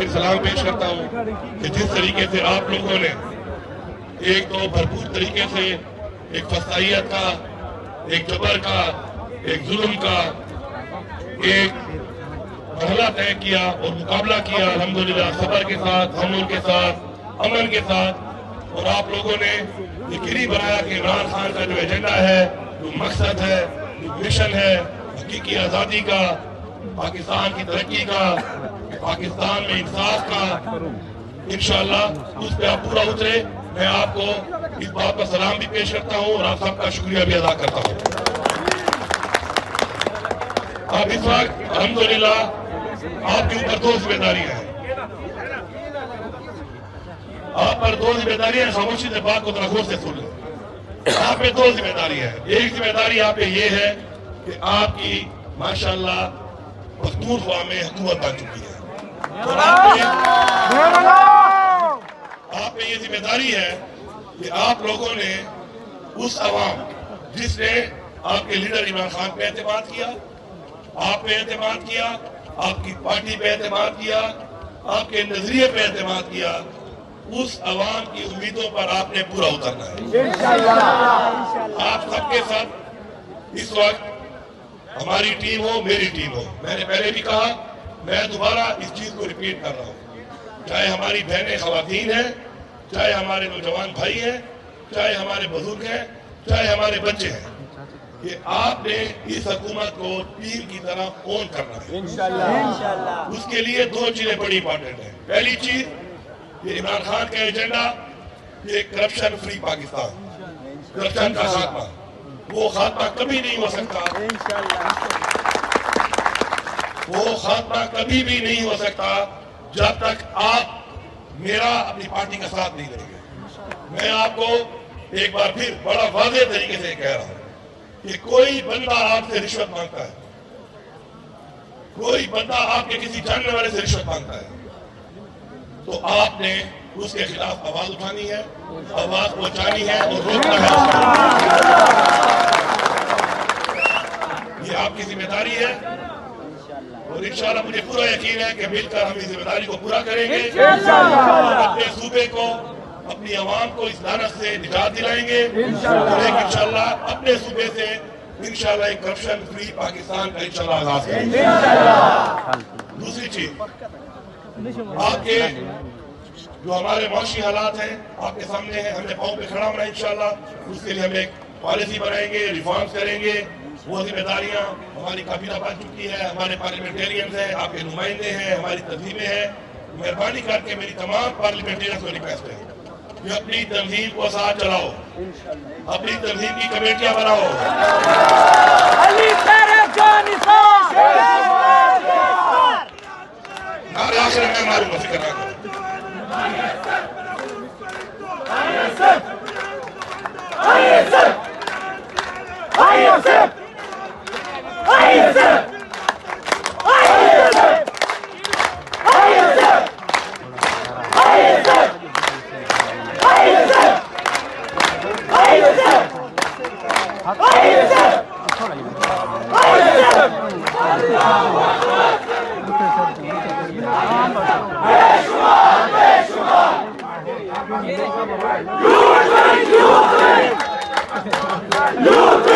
پھر سلام پیش کرتا ہوں کہ جس طریقے سے آپ لوگوں نے ایک تو بھرپور طریقے سے ایک فسائیت کا، ایک جبر کا، ایک ظلم کا ایک مرحلہ طے کیا اور مقابلہ کیا الحمدللہ صبر کے ساتھ، حمل کے ساتھ، امن کے ساتھ، اور آپ لوگوں نے یقینی بنایا کہ عمران خان کا جو ایجنڈا ہے، جو مقصد ہے، جو مشن ہے حقیقی آزادی کا، پاکستان کی ترقی کا، پاکستان میں انصاف کا، انشاءاللہ اس پہ آپ پورا اترے۔ میں آپ کو اس بات پر سلام بھی پیش کرتا ہوں اور آپ سب کا شکریہ بھی ادا کرتا ہوں۔ اب اس وقت الحمدللہ آپ کے اوپر دو ذمہ داریاں ہیں، آپ پر دو ذمہ داریاں ہیں، خاموشی سے بات کو ذرا غور سے سن لیں۔ آپ پہ دو ذمہ داریاں ہیں، ایک ذمہ داری آپ پہ یہ ہے کہ آپ کی ماشاءاللہ پختونخوا میں حکومت بن چکی ہے، اور آپ پہ یہ ذمہ داری ہے کہ آپ لوگوں نے اس عوام جس نے آپ کے لیڈر عمران خان پہ اعتماد کیا، آپ پہ اعتماد کیا، آپ کی پارٹی پہ اعتماد کیا، آپ کے نظریے پہ اعتماد کیا، اس عوام کی امیدوں پر آپ نے پورا اترنا ہے۔ آپ سب کے ساتھ اس وقت ہماری ٹیم ہو، میری ٹیم ہو، میں نے پہلے بھی کہا، میں دوبارہ اس چیز کو ریپیٹ کر رہا ہوں، چاہے ہماری بہنیں خواتین ہیں، چاہے ہمارے نوجوان بھائی ہیں، چاہے ہمارے بزرگ ہیں، چاہے ہمارے بچے ہیں، کہ آپ نے اس حکومت کو ٹیم کی طرح اون کرنا ہے۔ انشاءاللہ اس کے لیے دو چیزیں بڑی امپورٹنٹ ہیں۔ پہلی چیز، یہ عمران خان کا ایجنڈا، یہ کرپشن فری پاکستان، کرپشن کا خاتمہ، وہ خاتمہ کبھی نہیں ہو سکتا، وہ خاتمہ کبھی بھی نہیں ہو سکتا جب تک آپ میرا اپنی پارٹی کا ساتھ نہیں دیں گے۔ میں آپ کو ایک بار پھر بڑا واضح طریقے سے کہہ رہا ہوں کہ کوئی بندہ آپ سے رشوت مانگتا ہے، کوئی بندہ آپ کے کسی جاننے والے سے رشوت مانگتا ہے، تو آپ نے اس کے خلاف آواز اٹھانی ہے، آواز پہنچانی ہے اور روکنا ہے۔ یہ آپ کی ذمہ داری ہے اور انشاءاللہ مجھے پورا یقین ہے کہ مل کر ہم اس ذمہ داری کو پورا کریں گے، اپنے صوبے کو، اپنی عوام کو اس لعنت سے نجات دلائیں گے، اور ایک انشاءاللہ اپنے صوبے سے انشاءاللہ ایک کرپشن فری پاکستان کا انشاءاللہ آغاز کریں گے۔ دوسری چیز، آپ کے جو ہمارے معاشی حالات ہیں آپ کے سامنے ہیں، ہم نے پاؤں پہ کھڑا ہونا ہے انشاءاللہ، اس کے لیے ہم ایک پالیسی بنائیں گے، ریفارمز کریں گے، وہ ذمہ داریاں ہماری کابینہ بن چکی ہے، ہمارے پارلیمنٹیرینز ہیں، آپ کے نمائندے ہیں، ہماری تنظیمیں ہیں، مہربانی کر کے میری تمام پارلیمنٹیرینز کو ریکویسٹ ہے کہ اپنی تنظیم کو ساتھ چلاؤ، اپنی تنظیم کی کمیٹیاں بناؤ، نعرے آخر میں ہماری فکر نہ کرو۔ You